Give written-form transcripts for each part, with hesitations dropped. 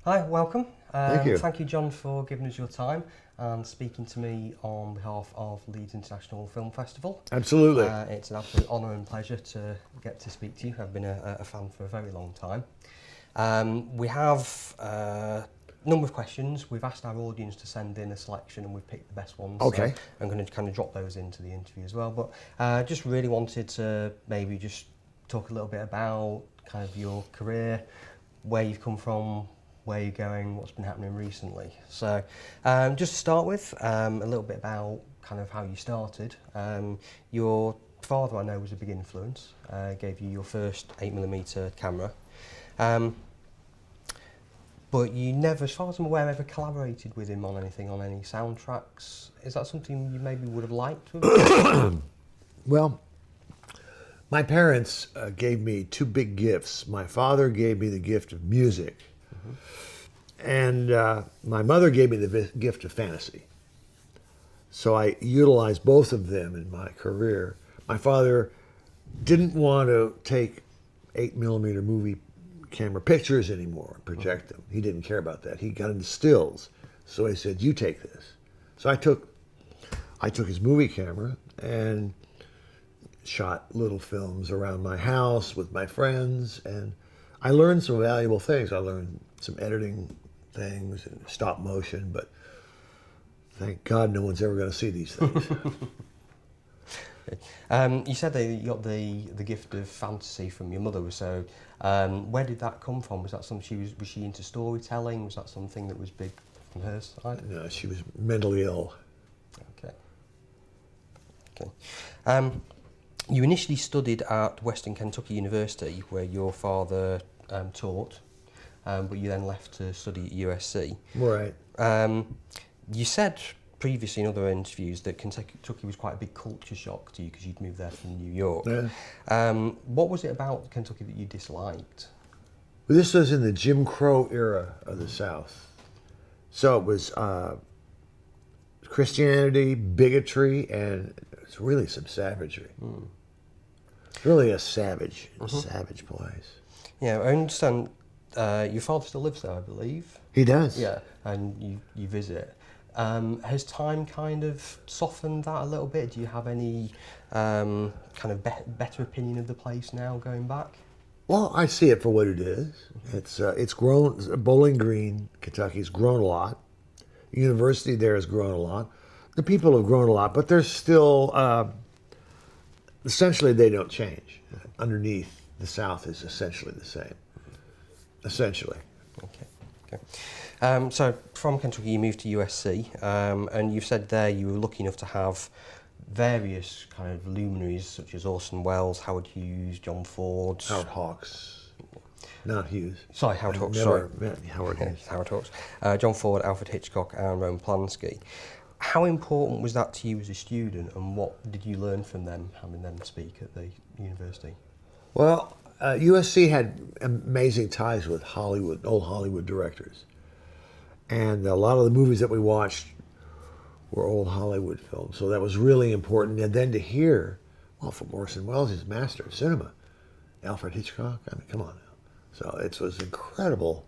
Hi, welcome. Thank you. Thank you, John, for giving us your time and speaking to me on behalf of Leeds International Film Festival. Absolutely. It's an absolute honour and pleasure to get to speak to you. I've been a fan for a very long time. We have a number of questions. We've asked our audience to send in a selection and we've picked the best ones. Okay. So I'm going to kind of drop those into the interview as well. But just really wanted to maybe just talk a little bit about kind of your career, where you've come from, where you're going, what's been happening recently. So just to start with, a little bit about kind of how you started. Your father, I know, was a big influence, gave you your first 8mm camera. But you never, as far as I'm aware, ever collaborated with him on anything, on any soundtracks. Is that something you maybe would have liked to have? Well, my parents gave me two big gifts. My father gave me the gift of music, and my mother gave me the gift of fantasy. So I utilized both of them in my career. My father didn't want to take 8mm movie camera pictures anymore and project them. He didn't care about that. He got into stills. So he said, "You take this." So I took his movie camera and shot little films around my house with my friends, and I learned some valuable things. I learned some editing things and stop motion, but thank God no one's ever going to see these things. You said that you got the gift of fantasy from your mother, so where did that come from? Was that something was she into storytelling? Was that something that was big from her side? No, she was mentally ill. Okay. You initially studied at Western Kentucky University, where your father taught, but you then left to study at USC. Right. You said previously in other interviews that Kentucky was quite a big culture shock to you because you'd moved there from New York. Yeah. What was it about Kentucky that you disliked? Well, this was in the Jim Crow era of the South. So it was Christianity, bigotry, and it's really some savagery. It's really a savage place. Yeah, I understand. Your father still lives there, I believe. He does. Yeah, and you visit. Has time kind of softened that a little bit? Do you have any kind of better opinion of the place now going back? Well, I see it for what it is. It's grown. Bowling Green, Kentucky's grown a lot. The university there has grown a lot. The people have grown a lot, but they're still essentially they don't change. Underneath, the South is essentially the same. Essentially. Okay. So from Kentucky you moved to USC, and you've said there you were lucky enough to have various kind of luminaries such as Orson Welles, Howard Hughes, John Ford. Howard Hawks. Not Hughes. Sorry, Howard Hawks. Never met Howard Hughes. Howard Hawks. John Ford, Alfred Hitchcock, and Roman Polanski. How important was that to you as a student, and what did you learn from them, having them speak at the university? Well, USC had amazing ties with Hollywood, old Hollywood directors. And a lot of the movies that we watched were old Hollywood films. So that was really important. And then to hear, well, from Orson Welles, his master of cinema, Alfred Hitchcock, I mean, come on now. So it was incredible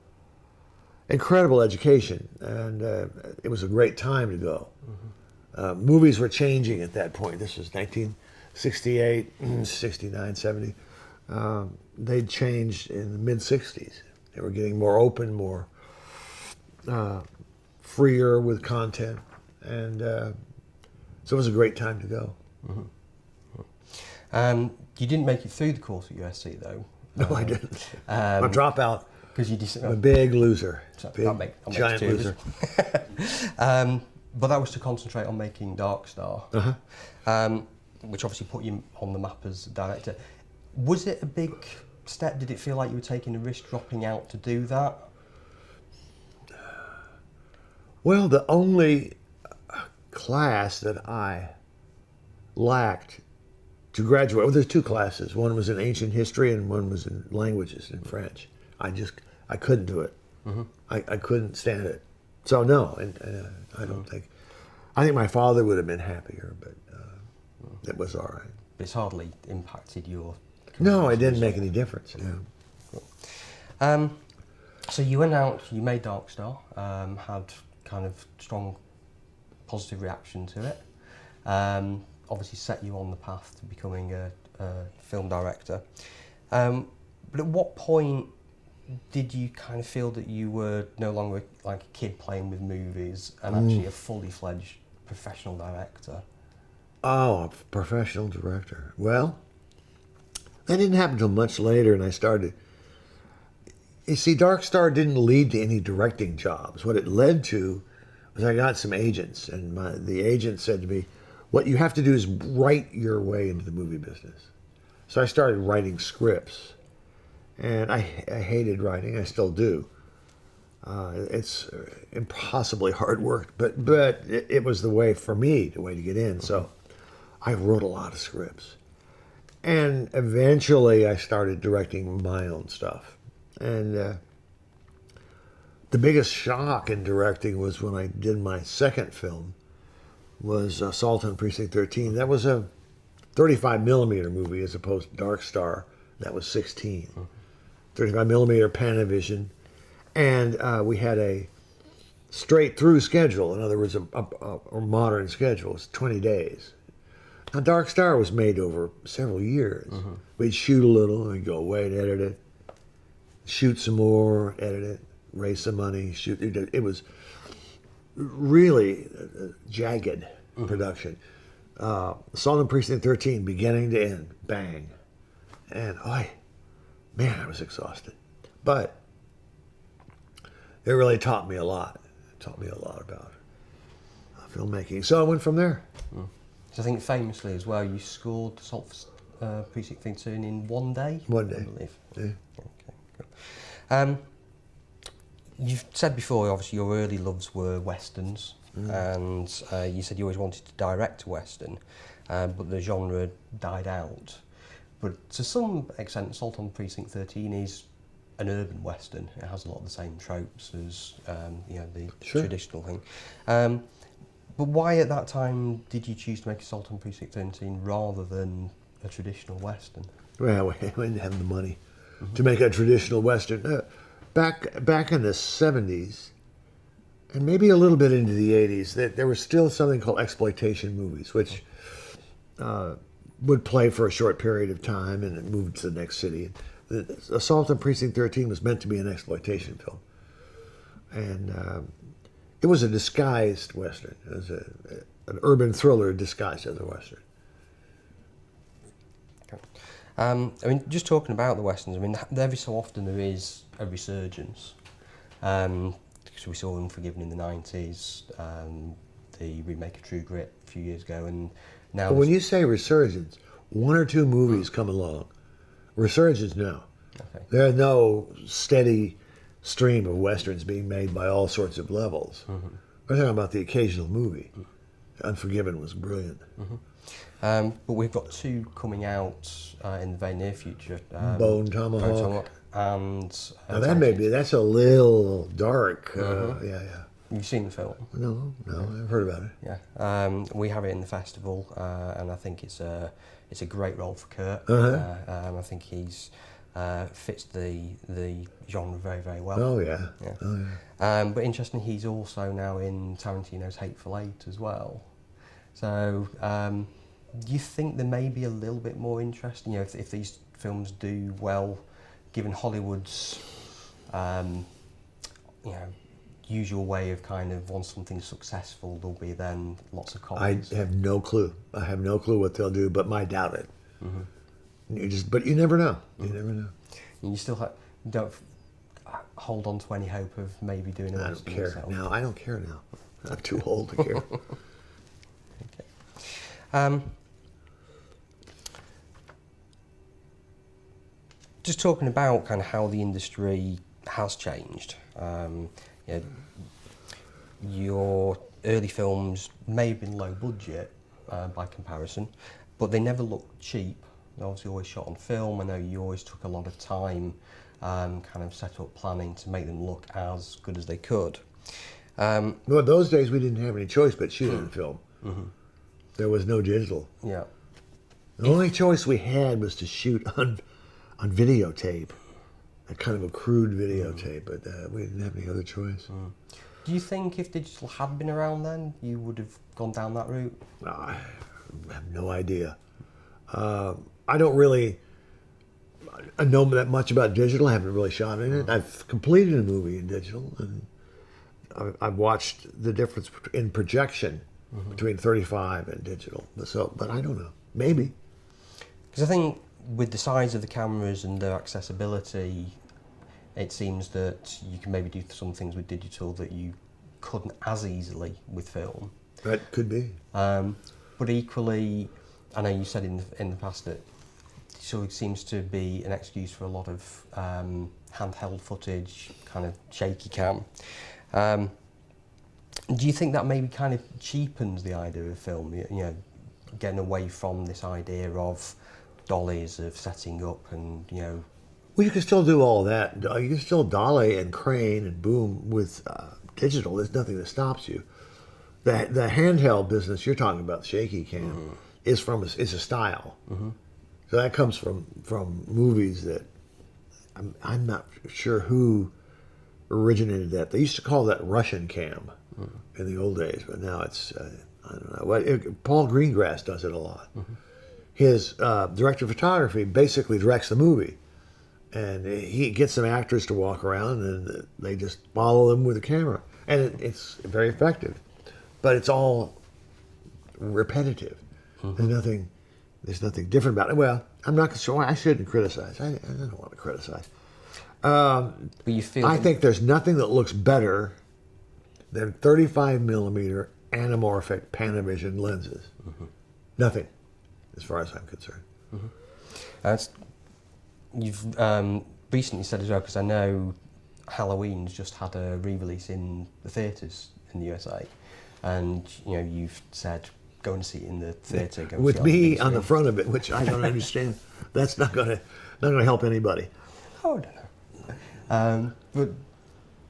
education. And it was a great time to go. Movies were changing at that point. This was 1968, 69, 70. They'd changed in the mid-60s. They were getting more open, more freer with content, and so it was a great time to go. You didn't make it through the course at USC though. No, I didn't. I'm a dropout. Because you I'm a big loser. So Big, that giant makes loser. But that was to concentrate on making Dark Star, which obviously put you on the map as a director. Was it a big step? Did it feel like you were taking a risk dropping out to do that? Well, the only class that I lacked to graduate, well, there's two classes. One was in ancient history and one was in languages, in French. I couldn't do it. I couldn't stand it. So no, and I don't think, I think my father would have been happier, but it was all right. It's hardly impacted your... No, it didn't make any difference. Yeah. Cool. So you went out, you made Dark Star, had kind of strong positive reaction to it. Obviously set you on the path to becoming a film director. But at what point did you kind of feel that you were no longer like a kid playing with movies and actually a fully fledged professional director? Oh, a professional director. Well, that didn't happen until much later, and I started. You see, Dark Star didn't lead to any directing jobs. What it led to was I got some agents, and the agent said to me, what you have to do is write your way into the movie business. So I started writing scripts, and I hated writing. I still do. It's impossibly hard work, but it was the way for me, the way to get in. So I wrote a lot of scripts. And eventually I started directing my own stuff. And the biggest shock in directing was when I did my second film, was Assault on Precinct 13. That was a 35 millimeter movie as opposed to Dark Star. That was 16. 35 millimeter Panavision. And we had a straight through schedule. In other words, a modern schedule. It's 20 days. Now, Dark Star was made over several years. We'd shoot a little, we'd go away and edit it, shoot some more, edit it, raise some money, shoot. It was really a jagged production. Assault on Precinct 13, beginning to end, bang. And man, I was exhausted. But it really taught me a lot. It taught me a lot about filmmaking. So I went from there. So I think famously as well, you scored Assault Precinct 13 in one day? One day. I believe. Yeah. Okay, cool. You've said before, obviously, your early loves were westerns, and you said you always wanted to direct a western, but the genre died out. But to some extent, Assault on Precinct 13 is an urban western. It has a lot of the same tropes as the traditional thing. But why at that time did you choose to make Assault on Precinct 13 rather than a traditional western? Well, we didn't have the money to make a traditional western. Back in the 70s, and maybe a little bit into the 80s, there was still something called exploitation movies, which would play for a short period of time and it moved to the next city. Assault on Precinct 13 was meant to be an exploitation film. And it was a disguised western. It was an urban thriller disguised as a western. Okay. I mean, just talking about the westerns, I mean, every so often there is a resurgence. Because we saw Unforgiven in the 90s, the remake of True Grit a few years ago, and now... But when you say resurgence, one or two movies come along. Resurgence, no. Okay. There's no steady stream of westerns being made by all sorts of levels. We're talking about the occasional movie. Unforgiven was brilliant. But we've got two coming out in the very near future. Bone Tomahawk. And... now that's a little dark. Yeah. You've seen the film? No, I've heard about it. Yeah. We have it in the festival, and I think it's a great role for Kurt. I think he's fits the genre very, very well. Oh yeah. But interesting, he's also now in Tarantino's Hateful Eight as well. So, do you think there may be a little bit more interest? If these films do well, given Hollywood's, usual way of kind of once something's successful, there'll be then lots of copies. I have no clue. I have no clue what they'll do, but I doubt it. But you never know. You never know. And you still don't hold on to any hope of maybe doing a western yourself. No, I don't care now. I'm too old to care. Okay. Just talking about kind of how the industry has changed. Your early films may have been low budget by comparison, but they never looked cheap. They're obviously always shot on film. I know you always took a lot of time kind of set up planning to make them look as good as they could. Well, those days we didn't have any choice but shoot on film. There was no digital. Yeah. The only choice we had was to shoot on videotape. a kind of a crude videotape, but we didn't have any other choice. Do you think if digital had been around then, you would have gone down that route? I have no idea. I don't really know that much about digital. I haven't really shot in it. I've completed a movie in digital, and I've watched the difference in projection between 35 and digital. So, but I don't know. Maybe. Because I think with the size of the cameras and their accessibility, it seems that you can maybe do some things with digital that you couldn't as easily with film. That could be. But equally, I know you said in the past that it sort of seems to be an excuse for a lot of handheld footage, kind of shaky cam. Do you think that maybe kind of cheapens the idea of film? You know, getting away from this idea of dollies, of setting up, and Well, you can still do all that. You can still dolly and crane and boom with digital. There's nothing that stops you. The handheld business you're talking about, shaky cam, is a style. So that comes from movies that I'm not sure who originated that. They used to call that Russian cam in the old days, but now it's I don't know. Paul Greengrass does it a lot. His director of photography basically directs the movie. And he gets some actors to walk around, and they just follow them with a camera. And it's very effective. But it's all repetitive. There's nothing different about it. Well, I'm not sure. I shouldn't criticize. I don't want to criticize. but you feel I think there's nothing that looks better than 35 millimeter anamorphic Panavision lenses. Nothing, as far as I'm concerned. You've recently said as well, because I know Halloween's just had a re-release in the theatres in the USA, and you've said go and see it in the theatre. With me on the front of it, which I don't understand. That's not going to help anybody. Oh, I don't know. But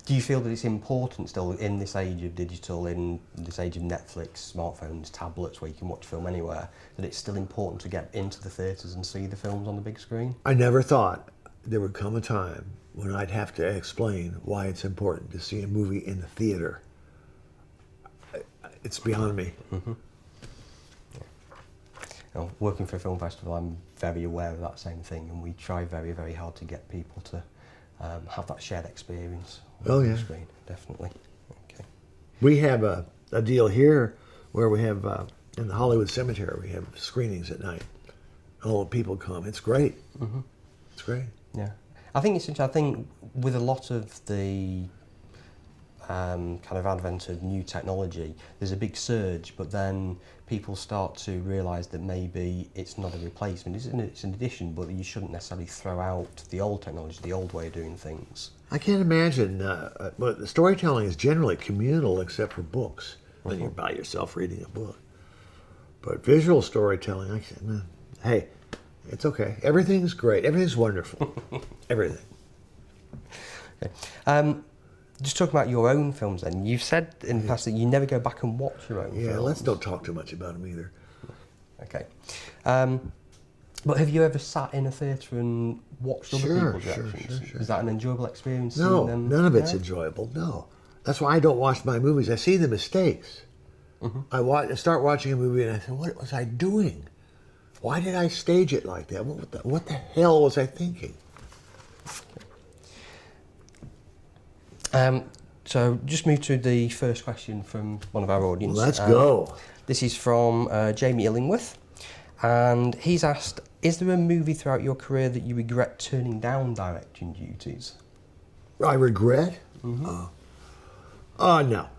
do you feel that it's important still in this age of digital, in this age of Netflix, smartphones, tablets, where you can watch film anywhere, that it's still important to get into the theatres and see the films on the big screen? I never thought there would come a time when I'd have to explain why it's important to see a movie in the theater. It's beyond me. Working for a film festival, I'm very aware of that same thing, and we try very, very hard to get people to have that shared experience on the screen, definitely. Okay. We have a deal here where we have, in the Hollywood Cemetery, we have screenings at night. All the people come. It's great. It's great. Yeah. I think it's interesting. I think with a lot of the kind of advent of new technology, there's a big surge, but then people start to realise that maybe it's not a replacement, it's an addition, but you shouldn't necessarily throw out the old technology, the old way of doing things. I can't imagine, but the storytelling is generally communal except for books, when you're by yourself reading a book. But visual storytelling, hey, it's okay. Everything's great. Everything's wonderful. Everything. Okay. Just talking about your own films then, you've said in the past that you never go back and watch your own films. Yeah, let's don't talk too much about them either. Okay. But have you ever sat in a theatre and watched other people's reactions? Sure. Is that an enjoyable experience? No, seeing them? none of it's enjoyable, no. That's why I don't watch my movies. I see the mistakes. I start watching a movie and I say, what was I doing? Why did I stage it like that? What the hell was I thinking? So just move to the first question from one of our audience. Let's go. This is from Jamie Illingworth, and he's asked, is there a movie throughout your career that you regret turning down directing duties? I regret? No. Because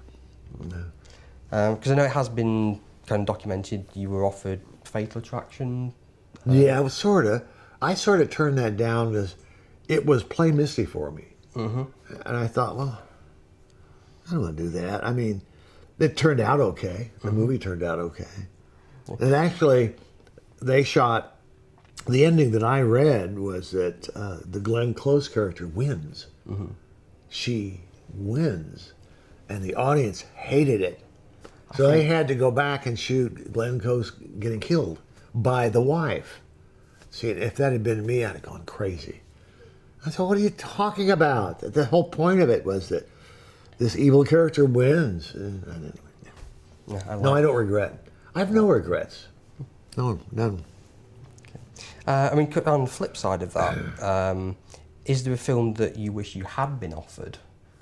I know it has been kind of documented, you were offered Fatal Attraction. Yeah, I sort of turned that down because it was plain misty for me. And I thought, well, I don't want to do that. I mean, it turned out okay. The movie turned out okay. And actually, they shot, the ending that I read was that the Glenn Close character wins. She wins. And the audience hated it. So they had to go back and shoot Glenn Close getting killed by the wife. See, if that had been me, I'd have gone crazy. I said, what are you talking about? The whole point of it was that this evil character wins. No, I don't regret. I have no regrets. No, none. I mean, on the flip side of that, is there a film that you wish you had been offered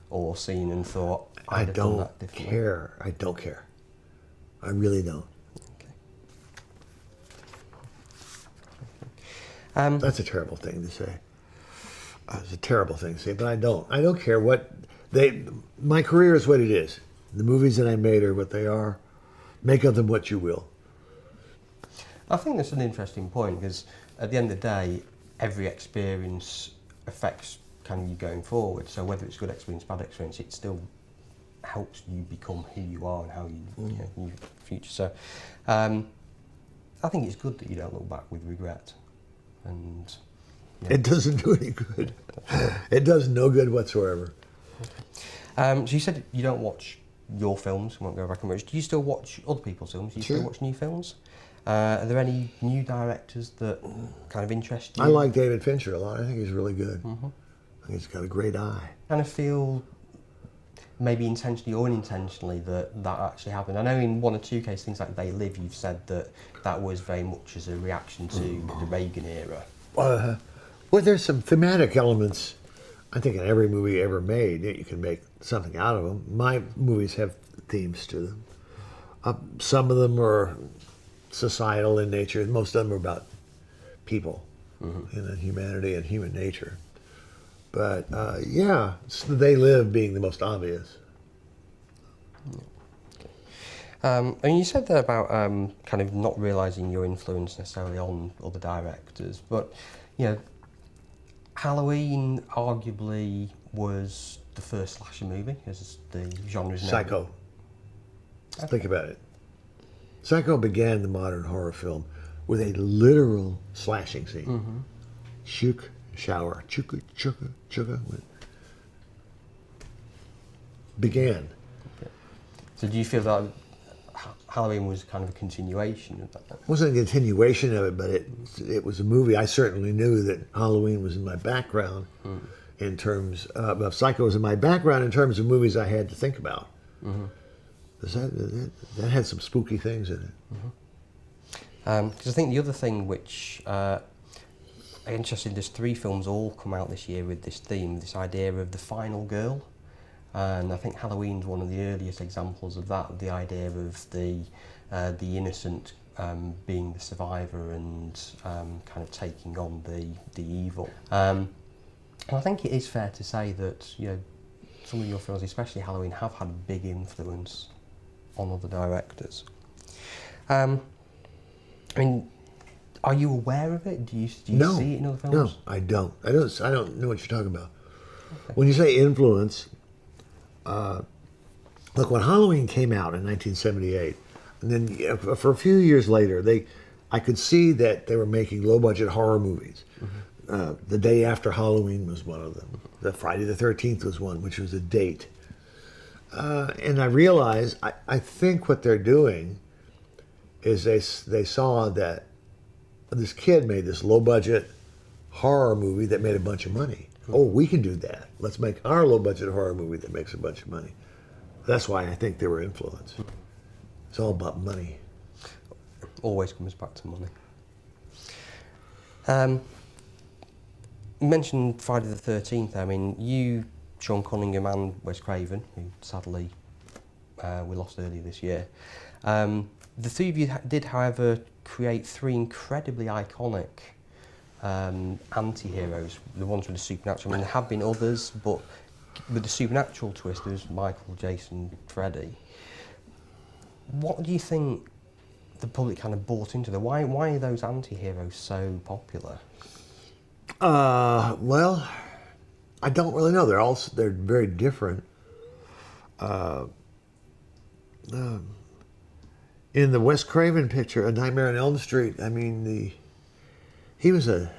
or seen and thought, I'd have done that differently? Care. I don't care. I really don't. Okay. That's a terrible thing to say. It's a terrible thing to say, but I don't. I don't care what my career is what it is. The movies that I made are what they are. Make of them what you will. I think that's an interesting point, because at the end of the day, every experience affects kind of you going forward. So whether it's good experience, bad experience, it still helps you become who you are and how you know, future. So I think it's good that you don't look back with regret. And it doesn't do any good. It does no good whatsoever. Okay. So you said you don't watch your films. We won't go back and watch. Do you still watch other people's films? Do you still watch new films? Are there any new directors that kind of interest you? I like David Fincher a lot. I think he's really good. I think he's got a great eye. Kind of feel maybe intentionally or unintentionally that actually happened. I know in one or two cases, things like They Live, you've said that was very much as a reaction to the Reagan era. Well, there's some thematic elements, I think, in every movie ever made. You can make something out of them. My movies have themes to them. Some of them are societal in nature. Most of them are about people and humanity and human nature. But yeah, They Live being the most obvious. And you said that about kind of not realising your influence necessarily on other directors, but you know, Halloween arguably was the first slasher movie, as the genre's now. Psycho. Think about it. Psycho began the modern horror film with a literal slashing scene. Shook, shower, chuka, chuka, chuka. Began. Okay. So do you feel that Halloween was kind of a continuation of that? It wasn't a continuation of it, but it was a movie. I certainly knew that Halloween was in my background in terms of Psycho was in my background in terms of movies I had to think about. That had some spooky things in it. Because I think the other thing which I'm interested in, there's 3 films all come out this year with this theme, this idea of the final girl. And I think Halloween's one of the earliest examples of that, the idea of the innocent being the survivor and kind of taking on the evil. And I think it is fair to say that, you know, some of your films, especially Halloween, have had a big influence on other directors. I mean, are you aware of it? Do you see it in other films? No, I don't. I don't know what you're talking about. Okay. When you say influence, look, when Halloween came out in 1978, and then for a few years later, I could see that they were making low-budget horror movies. The Day After Halloween was one of them. The Friday the 13th was one, which was a date. And I realized, I think what they're doing is they saw that this kid made this low-budget horror movie that made a bunch of money. Oh, we can do that. Let's make our low-budget horror movie that makes a bunch of money. That's why I think they were influenced. It's all about money. Always comes back to money. You mentioned Friday the 13th. I mean, you, Sean Cunningham and Wes Craven, who sadly we lost earlier this year. The 3 of you did, however, create 3 incredibly iconic anti-heroes, the ones with the supernatural. I mean, there have been others, but with the supernatural twist, there's Michael, Jason, Freddy. What do you think the public kind of bought into? Why are those anti-heroes so popular? Well, I don't really know. They're very different. In the Wes Craven picture, A Nightmare on Elm Street, I mean, he was a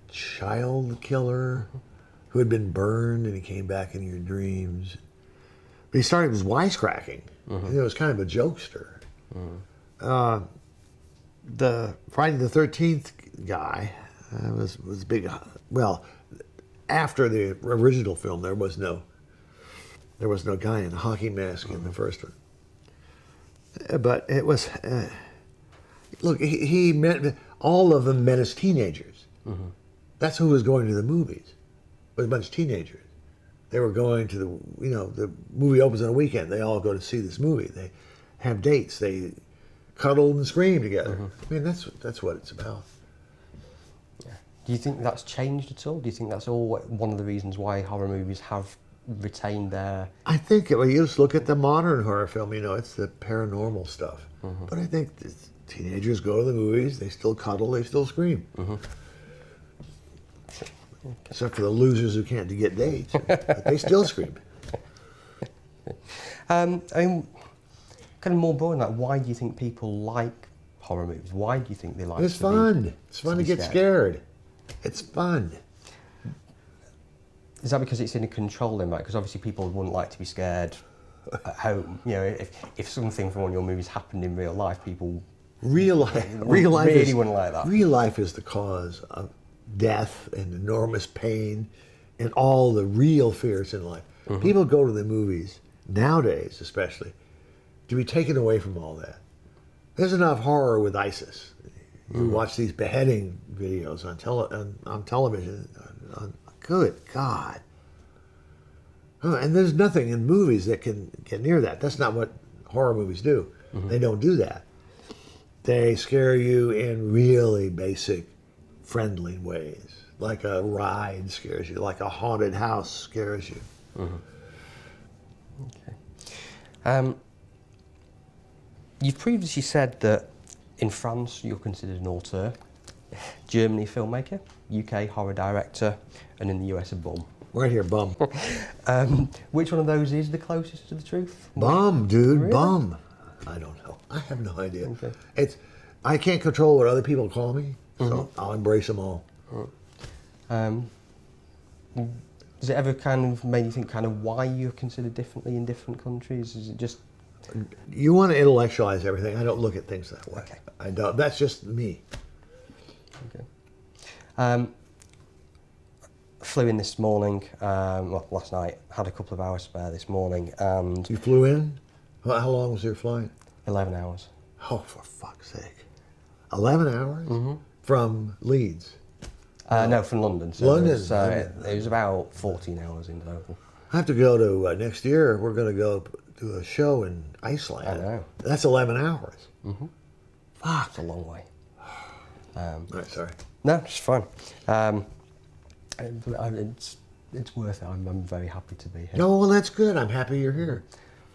child killer who had been burned, and he came back in your dreams. But he started with wisecracking. He was kind of a jokester. The Friday the 13th guy, was big. Well, after the original film, there was no guy in a hockey mask in the first one. But it was, look, he met, all of them met as teenagers. Mm-hmm. That's who was going to the movies, was a bunch of teenagers. They were going to the movie opens on a weekend. They all go to see this movie. They have dates. They cuddle and scream together. Mm-hmm. I mean, that's what it's about. Yeah. Do you think that's changed at all? Do you think that's all one of the reasons why horror movies have retained their... I think when you just look at the modern horror film, it's the paranormal stuff. Mm-hmm. But I think teenagers go to the movies, they still cuddle, they still scream. Mm-hmm. Okay. Except for the losers who can't get dates. But they still scream. I mean, kind of more broad than that, why do you think people like horror movies? Why do you think they like It's fun. It's fun to get scared. It's fun. Is that because it's in a controlled environment? Because obviously people wouldn't like to be scared at home. If something from one of your movies happened in real life, people real life really wouldn't like that. Real life is the cause of death and enormous pain and all the real fears in life. Mm-hmm. People go to the movies nowadays, especially, to be taken away from all that. There's enough horror with ISIS. You watch these beheading videos on television. Good God. Oh, and there's nothing in movies that can get near that. That's not what horror movies do. Mm-hmm. They don't do that. They scare you in really basic, friendly ways. Like a ride scares you, like a haunted house scares you. Mm-hmm. Okay. You've previously said that in France you're considered an auteur, Germany filmmaker, UK horror director, and in the US a bum. Right here, bum. Which one of those is the closest to the truth? Bum, dude, really? Bum. I don't know. I have no idea. Okay. I can't control what other people call me, so I'll embrace them all. Does it ever kind of make you think kind of why you're considered differently in different countries? Is it just... You want to intellectualize everything. I don't look at things that way. Okay. I don't. That's just me. Okay. Flew in this morning, last night, had a couple of hours spare this morning, and... You flew in? How long was your flight? 11 hours. Oh, for fuck's sake. 11 hours? Mm-hmm. From Leeds? No, from London. So London. It was about 14 hours in total. I have to go to, next year, we're going to go do a show in Iceland. I know. That's 11 hours. Mm-hmm. Fuck. It's a long way. All right, sorry. No, it's fine. It's worth it. I'm very happy to be here. No, well, that's good. I'm happy you're here.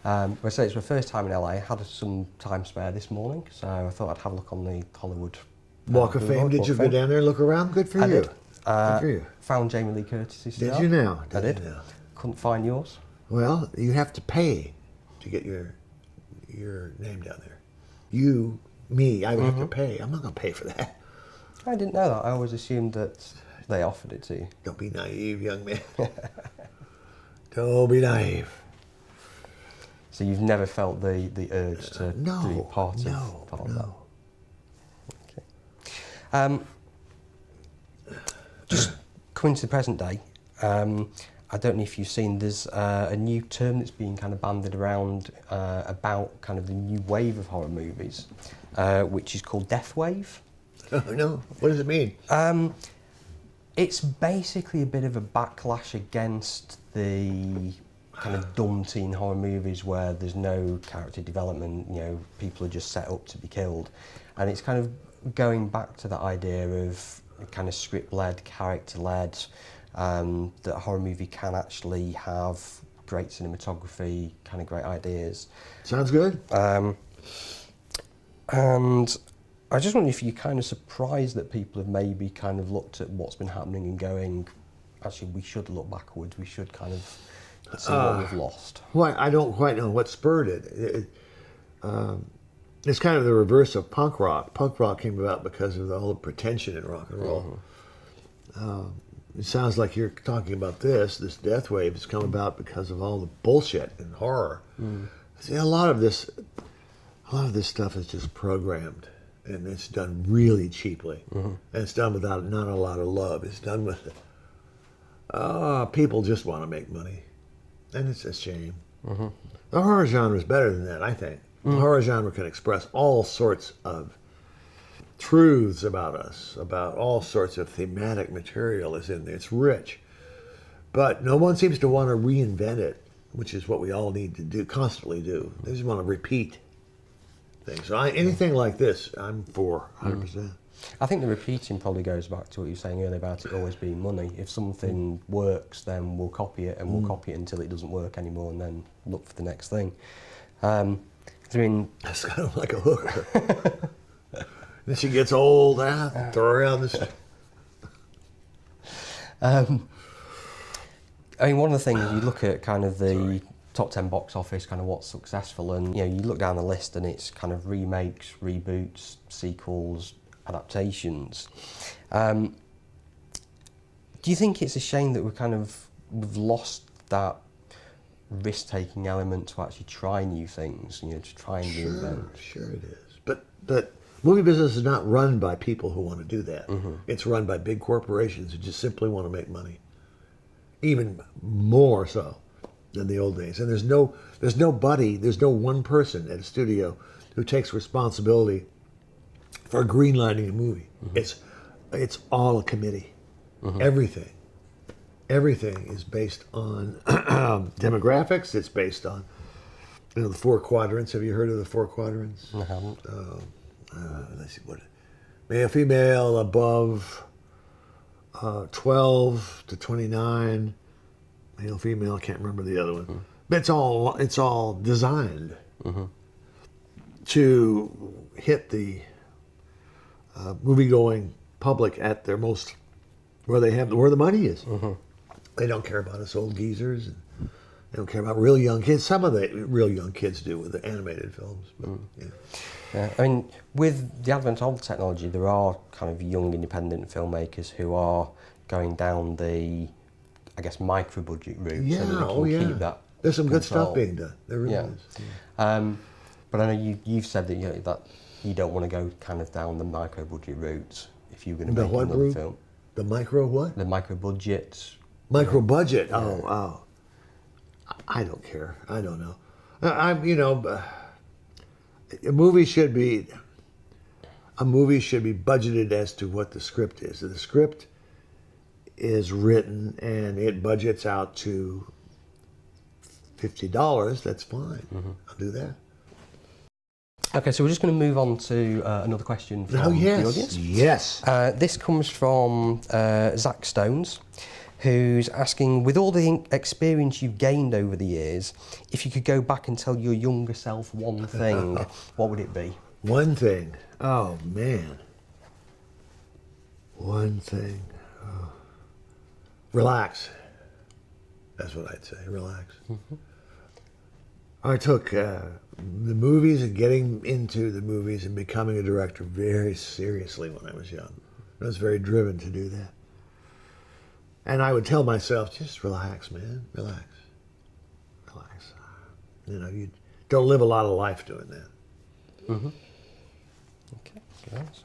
I say it's my first time in LA. I had some time spare this morning, so I thought I'd have a look on the Hollywood Walk of Fame. Did you go down there and look around? Good for you. Did. Good for you. Found Jamie Lee Curtis's Did star. you now? I did. You now? Couldn't find yours. Well, you have to pay to get your name down there. You, me, I would have to pay. I'm not going to pay for that. I didn't know that. I always assumed that they offered it to you. Don't be naive, young man. Don't be naive. So you've never felt the urge to be part of that? Okay. Just coming to the present day, I don't know if you've seen, there's a new term that's being kind of bandied around about kind of the new wave of horror movies, which is called Death Wave. Oh, no. What does it mean? It's basically a bit of a backlash against the kind of dumb teen horror movies where there's no character development, people are just set up to be killed. And it's kind of going back to that idea of kind of script-led, character-led, that a horror movie can actually have great cinematography, kind of great ideas. Sounds good. And I just wonder if you're kind of surprised that people have maybe kind of looked at what's been happening and going, actually, we should look backwards, we should kind of see what we've lost. Well, I don't quite know what spurred it. It's kind of the reverse of punk rock. Punk rock came about because of all the pretension in rock and roll. It sounds like you're talking about this death wave has come about because of all the bullshit and horror. See, a lot of this stuff is just programmed. and it's done really cheaply, and it's done without not a lot of love. It's done with people just want to make money, and it's a shame. The horror genre is better than that, I think. The horror genre can express all sorts of truths about us, about all sorts of thematic material is in there. It's rich, but no one seems to want to reinvent it, which is what we all need to do, constantly do. They just want to repeat things. So anything like this, I'm for 100%. I think the repeating probably goes back to what you were saying earlier about it always being money. If something works, then we'll copy it, and we'll copy it until it doesn't work anymore, and then look for the next thing. I mean, that's kind of like a hooker. Then she gets old, throw her out in the street. I mean, one of the things, you look at kind of the top 10 box office, kind of what's successful, and you look down the list and it's kind of remakes, reboots, sequels, adaptations. Do you think it's a shame that we've lost that risk-taking element to actually try new things, to try and reinvent? Sure it is. But movie business is not run by people who want to do that. It's run by big corporations who just simply want to make money. Even more so than the old days. And there's no one person at a studio who takes responsibility for greenlighting a movie. It's all a committee. Everything is based on demographics. It's based on the 4 quadrants. Have you heard of the 4 quadrants? I haven't. Let's see, what male, female, above 12 to 29, male, female, I can't remember the other one. But it's all designed to hit the movie-going public at their most, where the money is. They don't care about us old geezers, and they don't care about real young kids. Some of the real young kids do with the animated films. But, Yeah, I mean, with the advent of technology, there are kind of young independent filmmakers who are going down the, I guess, micro-budget route. Yeah, so that they can keep that there's some control. good stuff being done. There really is. Yeah. But I know you've said that that you don't want to go kind of down the micro-budget route if you're going to make another film. The micro what? The micro-budget. Micro-budget? Oh. I don't care. I don't know. A movie should be budgeted as to what the script is. If the script is written and it budgets out to $50, that's fine. I'll do that. Okay, so we're just going to move on to another question from the audience. Yes. This comes from Zach Stones, who's asking, with all the experience you've gained over the years, if you could go back and tell your younger self one thing, what would it be? One thing. Oh, man. One thing. Oh. Relax. That's what I'd say. Relax. I took the movies and getting into the movies and becoming a director very seriously when I was young. I was very driven to do that. And I would tell myself, just relax, man. Relax. You don't live a lot of life doing that. Okay, good answer.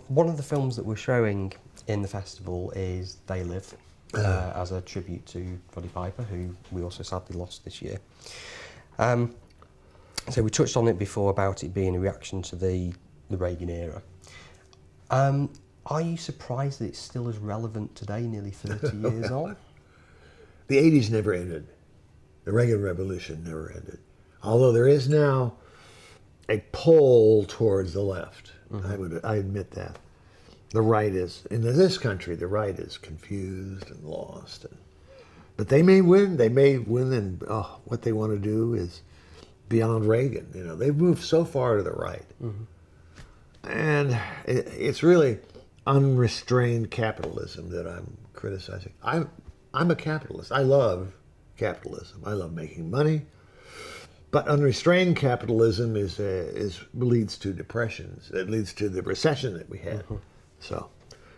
One of the films that we're showing in the festival is They Live, as a tribute to Roddy Piper, who we also sadly lost this year. So we touched on it before about it being a reaction to the Reagan era. Are you surprised that it's still as relevant today, nearly 30 years on? The 80s never ended. The Reagan Revolution never ended. Although there is now a pull towards the left. I admit that. The right is, in this country, the right is confused and lost. But they may win. They may win, and what they want to do is beyond Reagan. They've moved so far to the right. And it's really unrestrained capitalism that I'm criticizing. I'm a capitalist. I love capitalism. I love making money. But unrestrained capitalism leads to depressions. It leads to the recession that we had. So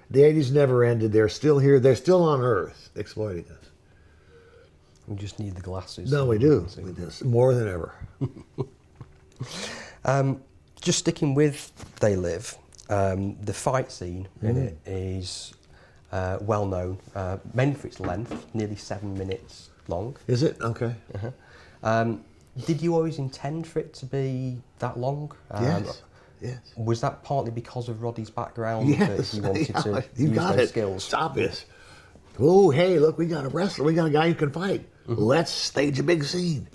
the 80s never ended. They're still here. They're still on Earth exploiting us. We just need the glasses. No, we do. We do. More than ever. Just sticking with They Live, the fight scene in it is well known, mainly for its length, nearly 7 minutes long. Is it? Okay. Did you always intend for it to be that long? Yes. Yes. Was that partly because of Roddy's background that Yes. he wanted to You use got those it. skills? It's obvious. Oh, hey, look, we got a wrestler. We got a guy who can fight. Let's stage a big scene.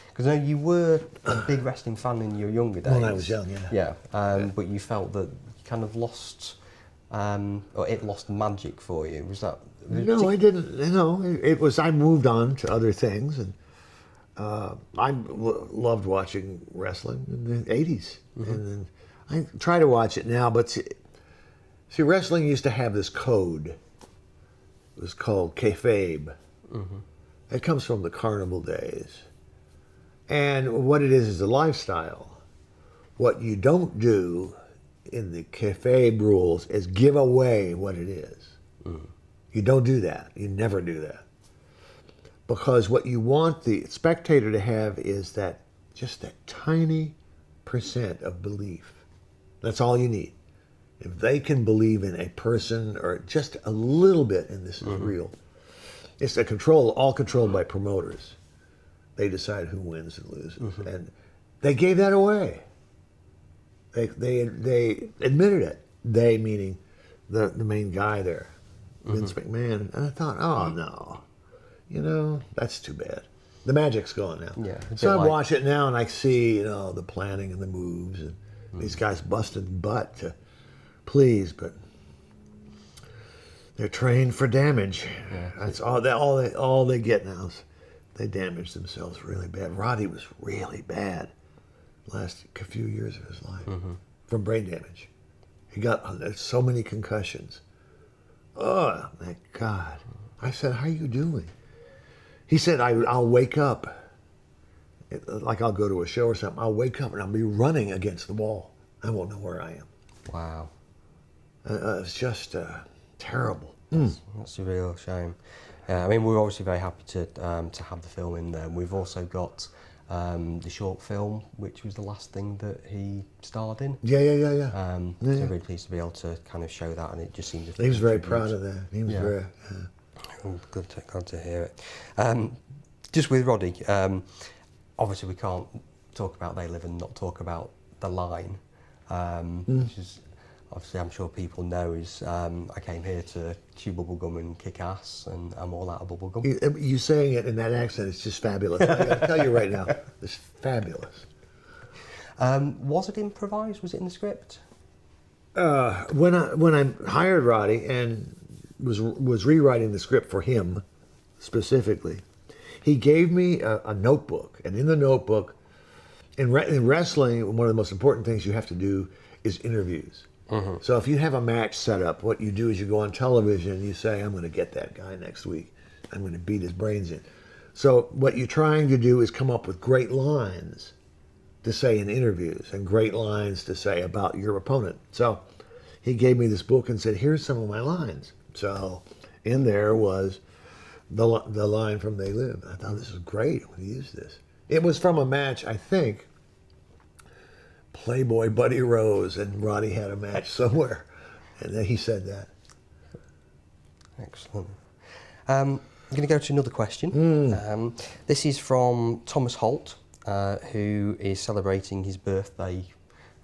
Because I know you were a big wrestling fan in your younger days. When I was young, yeah. Yeah, but you felt that you kind of lost, or it lost magic for you. Was that? No, I didn't. You know, it was. I moved on to other things, and I loved watching wrestling in the '80s, and then I try to watch it now. But see, wrestling used to have this code. It was called kayfabe. It comes from the carnival days, and what it is a lifestyle. What you don't do in the kayfabe rules is give away what it is. You don't do that. You never do that. Because what you want the spectator to have is that just that tiny percent of belief. That's all you need. If they can believe in a person or just a little bit, and this is real, it's all controlled by promoters. They decide who wins and loses. And they gave that away. They admitted it. They meaning the main guy there. Vince McMahon, and I thought, oh no, you know, that's too bad. The magic's gone now. Yeah. So I watch it now and I see, you know, the planning and the moves and these guys busting butt to please, but they're trained for damage. Yeah. That's all they get now is they damage themselves really bad. Roddy was really bad last few years of his life from brain damage. He got so many concussions. Oh, my God. I said, how are you doing? He said, I'll wake up. Like I'll go to a show or something. I'll wake up and I'll be running against the wall. I won't know where I am. Wow. It's just terrible. That's a real shame. I mean, we're obviously very happy to have the film in there. We've also got the short film, which was the last thing that he starred in. Yeah. So really pleased to be able to kind of show that, and it just seems. He was very proud of that. He was very. Glad to hear it. Just with Roddy, obviously we can't talk about They Live and not talk about the line, which is obviously I'm sure people know is I came here to chew bubblegum and kick ass, and I'm all out of bubblegum. You saying it in that accent is just fabulous. I got to tell you right now, it's fabulous. Was it improvised? Was it in the script? When I hired Roddy and was rewriting the script for him specifically, he gave me a notebook, and in the notebook, in wrestling, one of the most important things you have to do is interviews. So if you have a match set up, what you do is you go on television and you say, I'm going to get that guy next week. I'm going to beat his brains in. So what you're trying to do is come up with great lines to say in interviews and great lines to say about your opponent. So he gave me this book and said, here's some of my lines. So in there was the line from They Live. I thought, this is great. I'm going to use this. It was from a match, I think, Playboy Buddy Rose and Roddy had a match somewhere. And then he said that. Excellent. I'm going to go to another question. This is from Thomas Holt, who is celebrating his birthday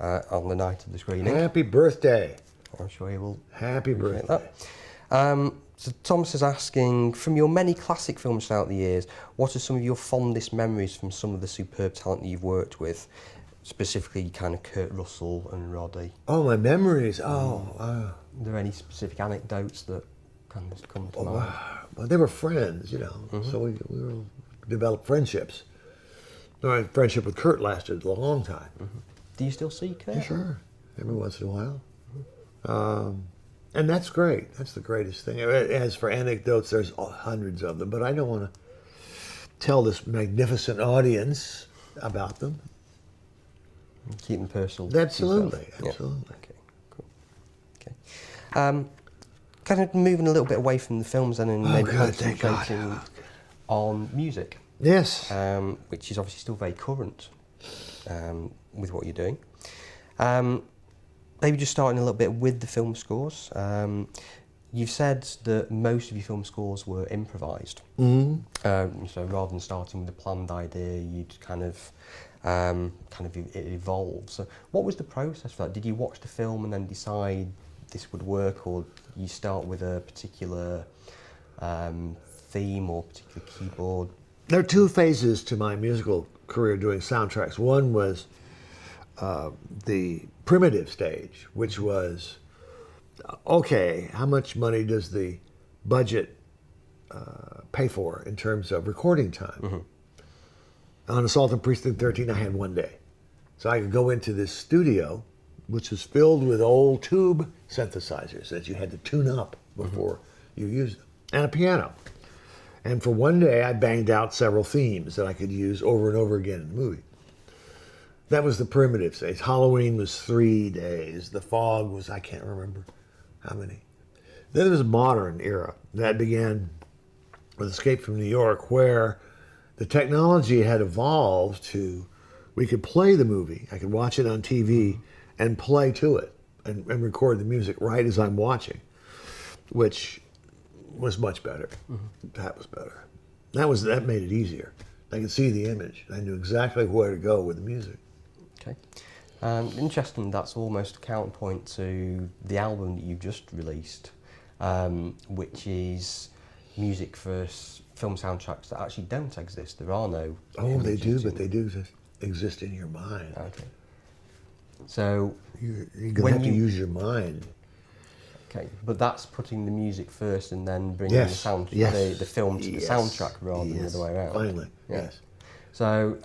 on the night of the screening. Happy birthday. I'm sure he will. Happy birthday. That. So Thomas is asking, from your many classic films throughout the years, what are some of your fondest memories from some of the superb talent that you've worked with? Specifically, kind of Kurt Russell and Roddy. Oh, my memories. Are there any specific anecdotes that kind of come to mind? Well, they were friends, you know, so we developed friendships. My friendship with Kurt lasted a long time. Do you still see Kurt? Yeah, sure. Every once in a while. And that's great. That's the greatest thing. As for anecdotes, there's hundreds of them, but I don't want to tell this magnificent audience about them. Keep them personal. Absolutely. Yeah. Okay, cool. Okay. Kind of moving a little bit away from the films then and maybe concentrating on music. Yes. Which is obviously still very current with what you're doing. Maybe just starting a little bit with the film scores. You've said that most of your film scores were improvised. Mm-hmm. So rather than starting with a planned idea, you'd kind of it evolves. So what was the process for that? Did you watch the film and then decide this would work, or you start with a particular theme or particular keyboard? There are two phases to my musical career doing soundtracks. One was the primitive stage, which was, okay, how much money does the budget pay for in terms of recording time? Mm-hmm. On Assault on Precinct 13, I had 1 day. So I could go into this studio, which was filled with old tube synthesizers that you had to tune up before you used them, and a piano. And for 1 day, I banged out several themes that I could use over and over again in the movie. That was the primitive stage. Halloween was 3 days. The Fog was, I can't remember how many. Then there was a modern era. That began with Escape from New York, where the technology had evolved to, we could play the movie. I could watch it on TV and play to it and record the music right as I'm watching, which was much better. That was better. That made it easier. I could see the image. I knew exactly where to go with the music. Okay. Interesting, that's almost a counterpoint to the album that you've just released, which is music for film soundtracks that actually don't exist. There are no... Oh, they do, but they do exist in your mind. Okay. So... You're going to have to use your mind. Okay, but that's putting the music first and then bringing the film to the soundtrack rather than the other way around. Finally, yes. So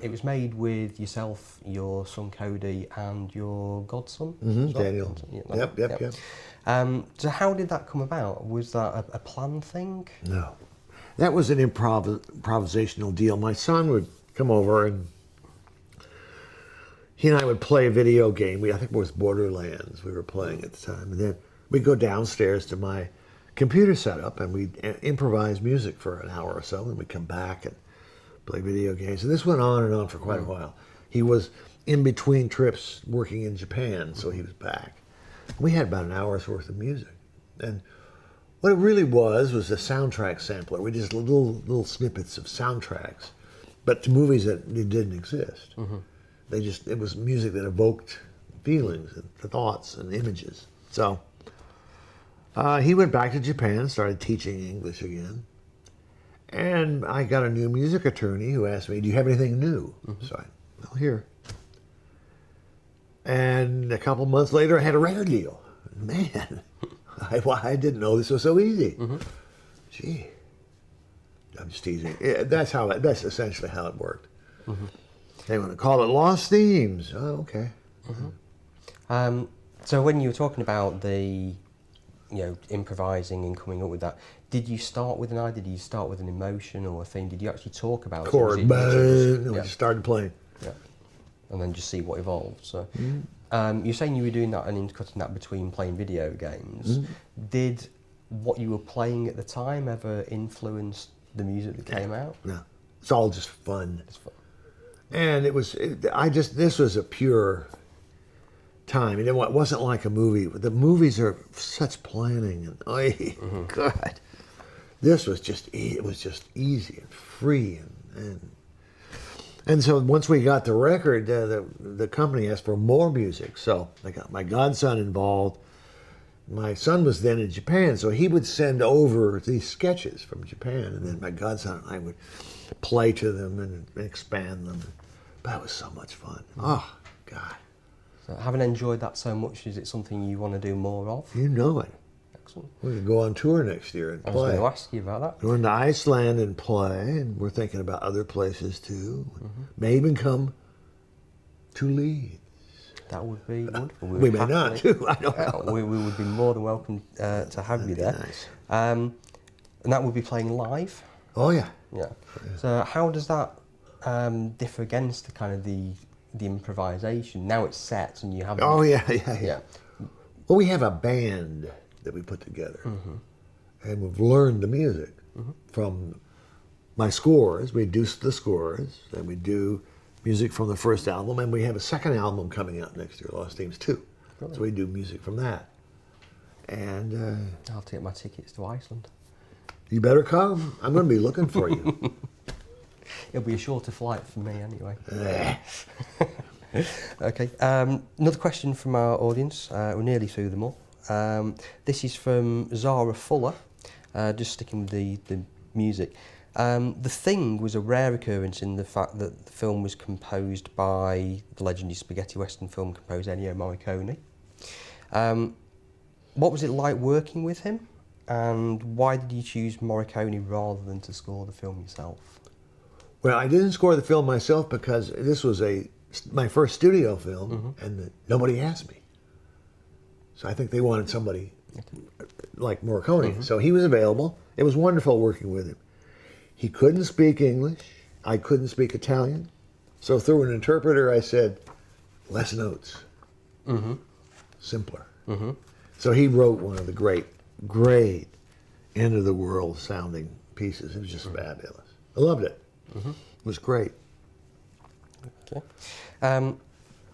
it was made with yourself, your son Cody, and your godson, Daniel. Yeah, Yep. So how did that come about? Was that a planned thing? No, that was an improvisational deal. My son would come over and he and I would play a video game. I think it was Borderlands we were playing at the time, and then we'd go downstairs to my computer setup and we'd improvise music for an hour or so, and we'd come back and play video games. And this went on and on for quite a while. He was in between trips working in Japan, so he was back. We had about an hour's worth of music. And what it really was a soundtrack sampler. We just little snippets of soundtracks, but to movies that didn't exist. It was music that evoked feelings and thoughts and images. So he went back to Japan, started teaching English again. And I got a new music attorney who asked me, do you have anything new? So here. And a couple months later, I had a record deal. Man, I didn't know this was so easy. Gee, I'm just teasing. Yeah, that's essentially how it worked. They want to call it Lost Themes. Oh, okay. So when you were talking about the, improvising and coming up with that, did you start with an idea? Did you start with an emotion or a theme? Did you actually talk about chord? We just started playing. Yeah. And then just see what evolved. So, you're saying you were doing that and intercutting that between playing video games. Did what you were playing at the time ever influence the music that came out? No, it's all just fun. It's fun. And this was a pure time. It wasn't like a movie. The movies are such planning and God, this was just easy and free and so once we got the record, the company asked for more music. So I got my godson involved. My son was then in Japan, so he would send over these sketches from Japan, and then my godson and I would play to them and expand them. That was so much fun. Oh, God. So having enjoyed that so much, is it something you want to do more of? You know it. Excellent. We're going to go on tour next year and play. I was going to ask you about that. We're going to Iceland and play, and we're thinking about other places too. May even come to Leeds. That would be wonderful. We may not too. I don't know. We would be more than welcome to have you there. Nice. And that would be playing live? Oh, yeah. Yeah. So how does that differ against the kind of the improvisation? Now it's set and you have... Oh, yeah. Well, we have a band that we put together. And we've learned the music from my scores. We do the scores, and we do music from the first album, and we have a second album coming out next year, Lost Themes 2. Brilliant. So we do music from that. And I'll have to get my tickets to Iceland. you better come. I'm going to be looking for you. It'll be a shorter flight for me anyway. Okay, another question from our audience. We're nearly through them all. This is from Zara Fuller, just sticking with the music. The Thing was a rare occurrence in the fact that the film was composed by the legendary spaghetti western film composer Ennio Morricone. What was it like working with him, and why did you choose Morricone rather than to score the film yourself? Well, I didn't score the film myself because this was my first studio film, and nobody asked me. So I think they wanted somebody like Morricone. So he was available. It was wonderful working with him. He couldn't speak English. I couldn't speak Italian. So through an interpreter, I said, less notes. Simpler. So he wrote one of the great end-of-the-world sounding pieces. It was just fabulous. I loved it. It was great. Okay.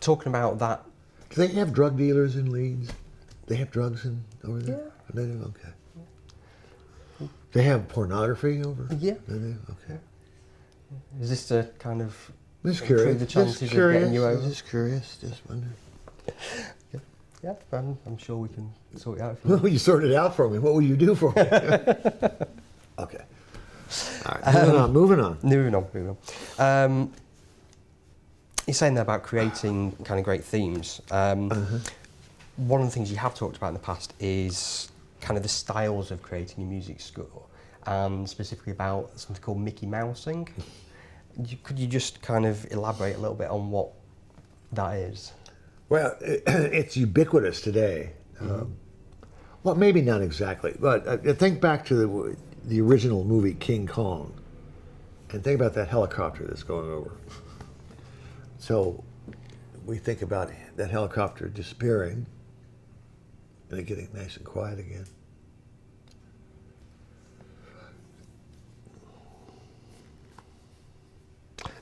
Talking about that. Do they have drug dealers in Leeds? They have drugs over there? Yeah. They do? Okay. They have pornography over? Yeah. They do? Okay. Is this to kind of Just improve curious. the chances of getting you over? Just curious. Just wondering. Yeah, I'm sure we can sort it out. If you Well, you sorted it out for me. What will you do for me? Okay. All right. Moving on. Moving on. You're saying there about creating kind of great themes. One of the things you have talked about in the past is kind of the styles of creating a music score, and specifically about something called Mickey Mousing. Could you just kind of elaborate a little bit on what that is? Well, it's ubiquitous today. Well, maybe not exactly, but think back to the original movie King Kong, and think about that helicopter that's going over. So we think about that helicopter disappearing and it getting nice and quiet again.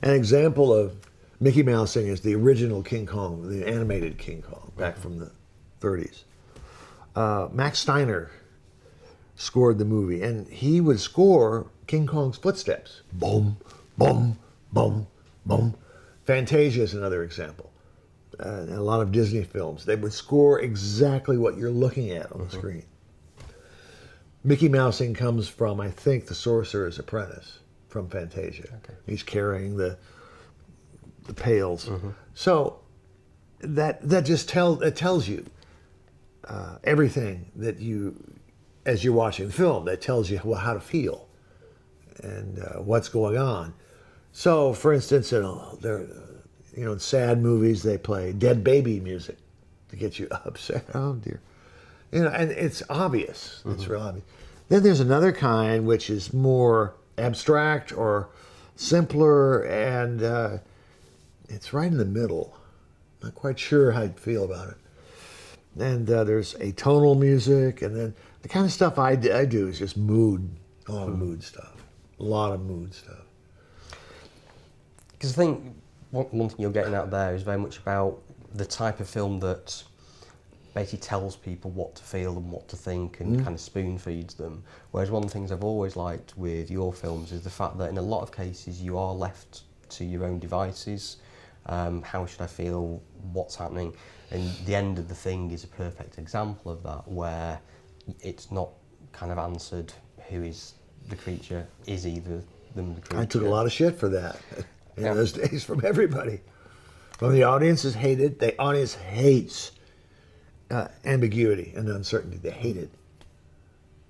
An example of Mickey Mousing is the original King Kong, the animated King Kong, back from the 30s. Max Steiner scored the movie, and he would score King Kong's footsteps. Boom, boom, boom, boom. Fantasia is another example. And a lot of Disney films, they would score exactly what you're looking at on the screen. Mickey Mousing comes from, I think, The Sorcerer's Apprentice from Fantasia. Okay. He's carrying the pails. So that just tells you everything that you, as you're watching the film, that tells you how to feel and what's going on. So, for instance, in sad movies, they play dead baby music to get you upset. Oh dear, and it's obvious. It's real obvious. Then there's another kind which is more abstract or simpler, and it's right in the middle. Not quite sure how I'd feel about it. And there's atonal music, and then the kind of stuff I do is just mood, a lot of mood stuff. Because I think one thing you're getting at there is very much about the type of film that basically tells people what to feel and what to think and kind of spoon feeds them. Whereas one of the things I've always liked with your films is the fact that in a lot of cases you are left to your own devices. How should I feel? What's happening? And the end of The Thing is a perfect example of that, where it's not kind of answered who is the creature, is either them the creature. I took a lot of shit for that in those days from everybody. Well, the audience is hated. The audience hates ambiguity and uncertainty. They hate it.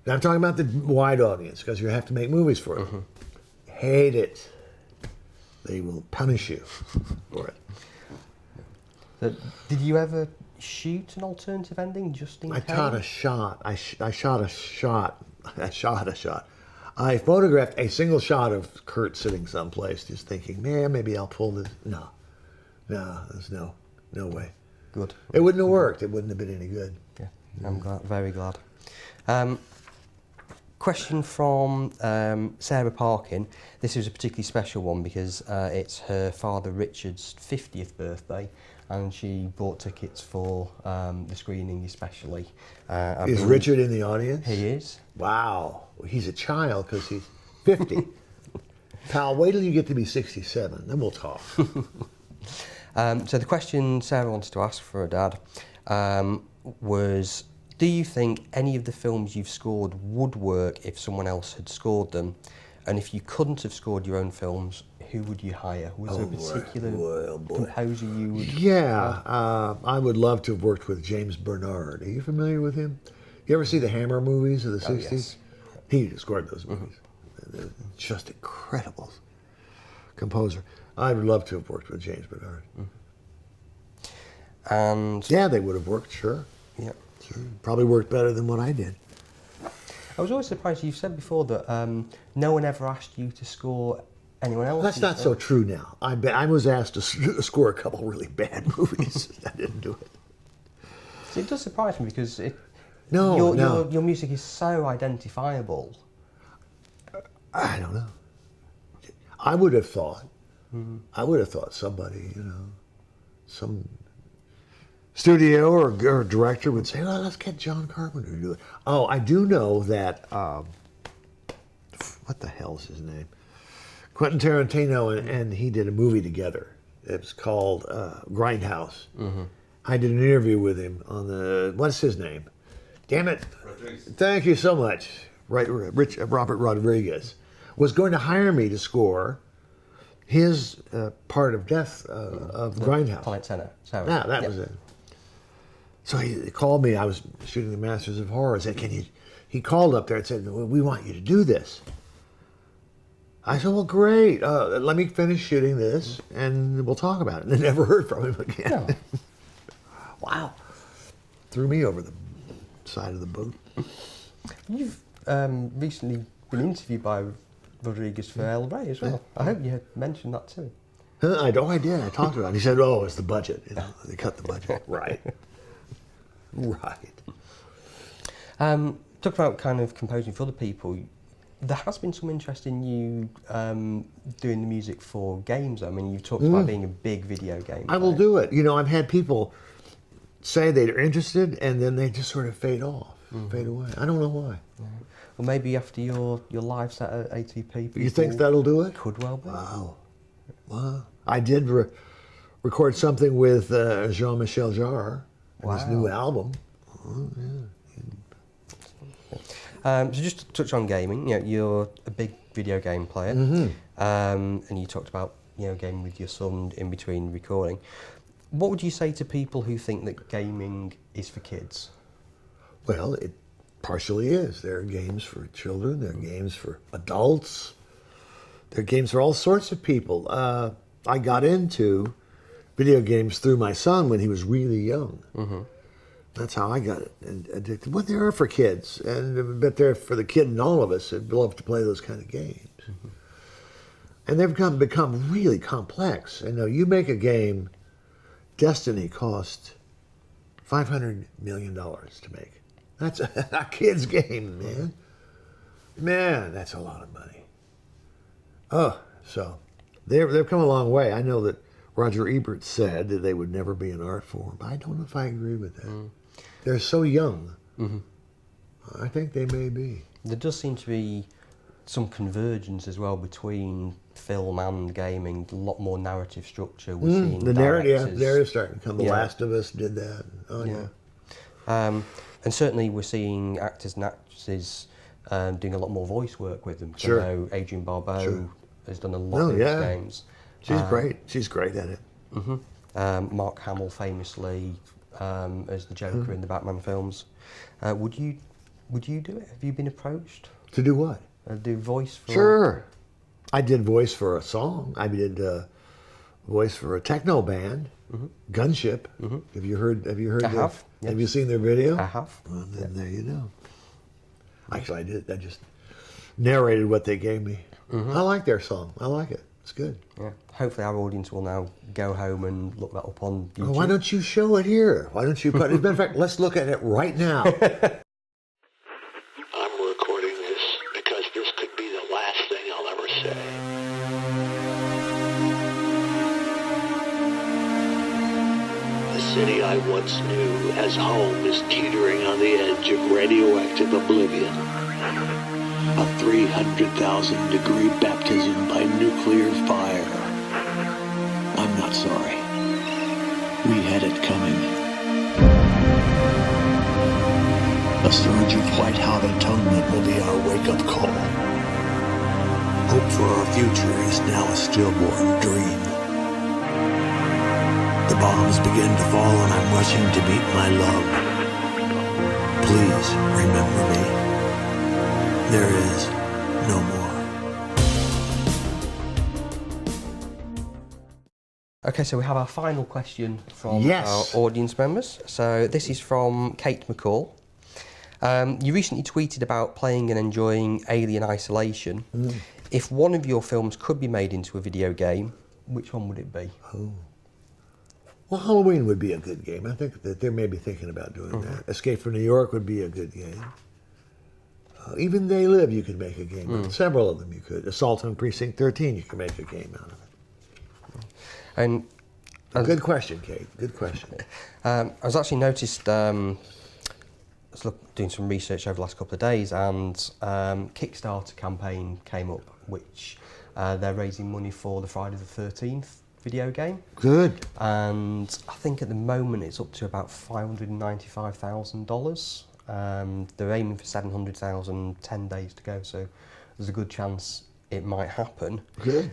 Now, I'm talking about the wide audience, because you have to make movies for it. Hate it. They will punish you for it. So, did you ever shoot an alternative ending just in case? I shot a shot. I shot a shot. I shot a shot. I photographed a single shot of Kurt sitting someplace, just thinking, man, maybe I'll pull this. No, there's no way. Good. It wouldn't have worked. It wouldn't have been any good. Yeah, I'm glad, very glad. Question from Sarah Parkin. This is a particularly special one because it's her father Richard's 50th birthday, and she bought tickets for the screening especially. Is Richard in the audience? He is. Wow. He's a child because he's 50. Pal, wait till you get to be 67, then we'll talk. So the question Sarah wanted to ask for her dad was, do you think any of the films you've scored would work if someone else had scored them? And if you couldn't have scored your own films, who would you hire? Was there a particular composer you would... Yeah, I would love to have worked with James Bernard. Are you familiar with him? You ever see the Hammer movies of the 60s? Yes. He scored those movies. Just incredible composer. I would love to have worked with James Bernard. And... Yeah, they would have worked, sure. Yeah. Sure. Probably worked better than what I did. I was always surprised. You've said before that no one ever asked you to score anyone else. That's not so true now. I was asked to score a couple really bad movies. I didn't do it. So it does surprise me because your music is so identifiable. I don't know. I would have thought somebody, some studio or director would say, "Well, let's get John Carpenter to do it." Oh, I do know that. What the hell's his name? Quentin Tarantino and he did a movie together. It was called Grindhouse. I did an interview with him on the. What's his name? Damn it! Rodriguez. Thank you so much. Right, Robert Rodriguez was going to hire me to score his part of Death of Grindhouse. Planet Center. Yeah, that was it. So he called me. I was shooting the Masters of Horror. Said, "Can you?" He called up there and said, "Well, we want you to do this." I said, "Well, great. Let me finish shooting this, and we'll talk about it." And I never heard from him again. No. Wow, threw me over the side of the boat. You've recently been interviewed by Rodriguez for El Rey as well. I hope you had mentioned that too. I did. I talked about it. He said, "Oh, it's the budget. They cut the budget." Right. Right. Talk about kind of composing for other people. There has been some interest in you doing the music for games. I mean, you've talked about being a big video game player. I will do it. I've had people say they're interested, and then they just sort of fade off, fade away. I don't know why. Well, maybe after your live set at ATP. You think that'll do it? Could well be. Wow. I did record something with Jean-Michel Jarre and his new album. Oh, yeah. So just to touch on gaming, you're a big video game player, and you talked about gaming with your son in between recording. What would you say to people who think that gaming is for kids? Well, it partially is. There are games for children. There are games for adults. There are games for all sorts of people. I got into video games through my son when he was really young. That's how I got addicted. Well, they are for kids, but they're for the kid in all of us that love to play those kind of games. And they've become really complex. You make a game. Destiny cost $500 million to make. That's a kid's game, man. Man, that's a lot of money. Oh, so they've come a long way. I know that Roger Ebert said that they would never be an art form. I don't know if I agree with that. They're so young. I think they may be. There does seem to be some convergence as well between film and gaming. A lot more narrative structure. We're seeing the narrative starting to come. The Last of Us did that. Oh yeah. And certainly we're seeing actors and actresses doing a lot more voice work with them. Sure. I know Adrienne Barbeau has done a lot of games. She's great. She's great at it. Mark Hamill famously as the Joker in the Batman films. Would you do it? Have you been approached? To do what? Do voice for... Sure. I did voice for a song. I did voice for a techno band, Gunship. Have you heard? I have. Yes. Have you seen their video? I have. Well, then there you go. Actually, I did. I just narrated what they gave me. I like their song. I like it. It's good. Yeah. Hopefully our audience will now go home and look that up on YouTube. Oh, why don't you show it here? Why don't you put it? As a matter of fact, let's look at it right now. I'm recording this. city I once knew as home is teetering on the edge of radioactive oblivion. A 300,000 degree baptism by nuclear fire. I'm not sorry. We had it coming. A surge of white-hot atonement will be our wake-up call. Hope for our future is now a stillborn dream. The bombs begin to fall and I'm rushing to meet my love. Please remember me. There is no more. Okay, so we have our final question from Yes. our audience members. So this is from Kate McCall. You recently tweeted about playing and enjoying Alien Isolation. If one of your films could be made into a video game, which one would it be? Oh. Well, Halloween would be a good game. I think that they may be thinking about doing that. Escape from New York would be a good game. Even They Live, you could make a game out of. Several of them you could. Assault on Precinct 13, you could make a game out of it. And Good question, Kate. Good question. I was actually noticed, I was doing some research over the last couple of days, and Kickstarter campaign came up, which they're raising money for the Friday the 13th video game. Good. And I think at the moment it's up to about $595,000. They're aiming for 700,000, 10 days to go, so there's a good chance it might happen. Good.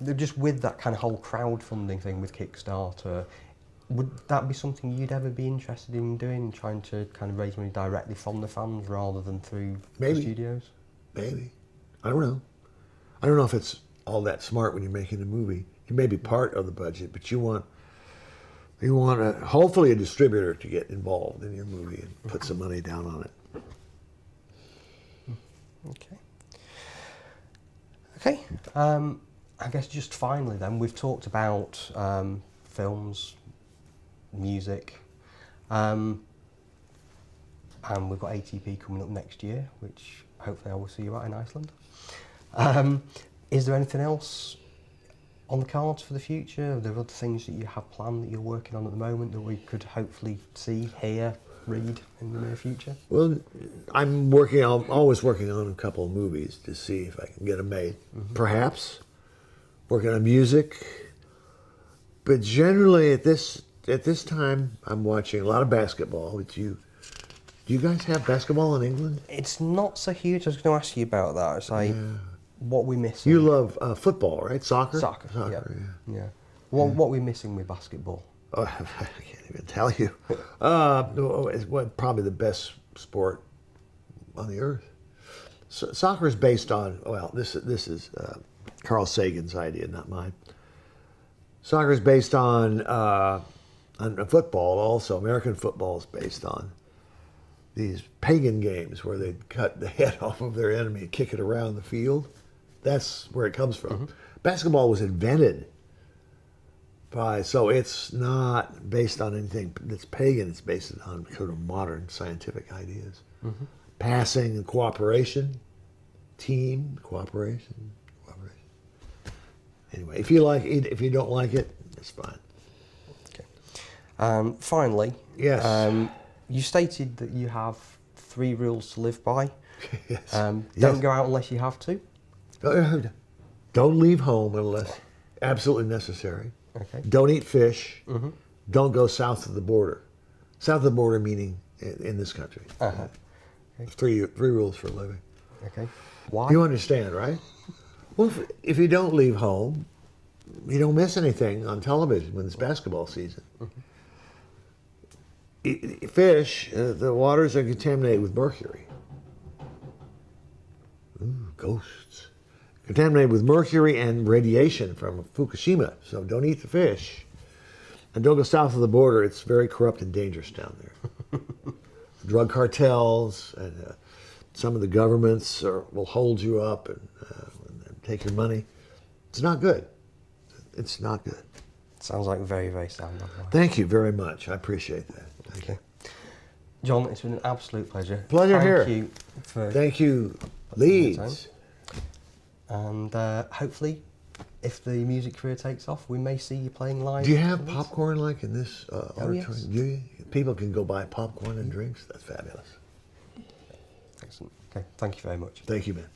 They're just with that kind of whole crowdfunding thing with Kickstarter, would that be something you'd ever be interested in doing, trying to kind of raise money directly from the fans rather than through the studios? Maybe. I don't know. I don't know if it's all that smart when you're making a movie. It may be part of the budget, but you want hopefully a distributor to get involved in your movie and put some money down on it. Okay. I guess just finally then, we've talked about films, music, and we've got ATP coming up next year, which hopefully I will see you at in Iceland. Is there anything else on the cards for the future? Are there other things that you have planned that you're working on at the moment that we could hopefully see, hear, read in the near future? Well, I'm always working on a couple of movies to see if I can get them made. Perhaps working on music, but generally at this time I'm watching a lot of basketball. Do you guys have basketball in England? It's not so huge. I was going to ask you about that. It's like, what we missing? You love football, right? Soccer, yeah. What we're missing with basketball? Oh, I can't even tell you. It's probably the best sport on the earth. Soccer is based on, well, this is Carl Sagan's idea, not mine. Soccer is based on football also. American football is based on these pagan games where they'd cut the head off of their enemy and kick it around the field. That's where it comes from. Basketball was invented so it's not based on anything that's pagan. It's based on sort of modern scientific ideas. Passing and cooperation, team, cooperation. Anyway, if you like it, if you don't like it, it's fine. Okay. Finally, yes. You stated that you have 3 rules to live by. Yes. Don't go out unless you have to. Don't leave home unless absolutely necessary. Okay. Don't eat fish. Don't go south of the border. South of the border meaning in this country. Okay. Three rules for a living. Okay. Why? You understand, right? Well, if you don't leave home, you don't miss anything on television when it's basketball season. Fish, the waters are contaminated with mercury. Ooh, ghosts. Contaminated with mercury and radiation from Fukushima. So don't eat the fish. And don't go south of the border. It's very corrupt and dangerous down there. Drug cartels and some of the governments will hold you up and take your money. It's not good. It's not good. Sounds like very, very sound advice. Thank you very much. I appreciate that. Thank you. John, it's been an absolute pleasure. Thank you, Leeds. And hopefully if the music career takes off, we may see you playing live. Do you have in Leeds. popcorn like in this auditorium? yes. Do you? People can go buy popcorn and drinks? That's fabulous. Excellent. Okay, thank you very much. Thank you, man.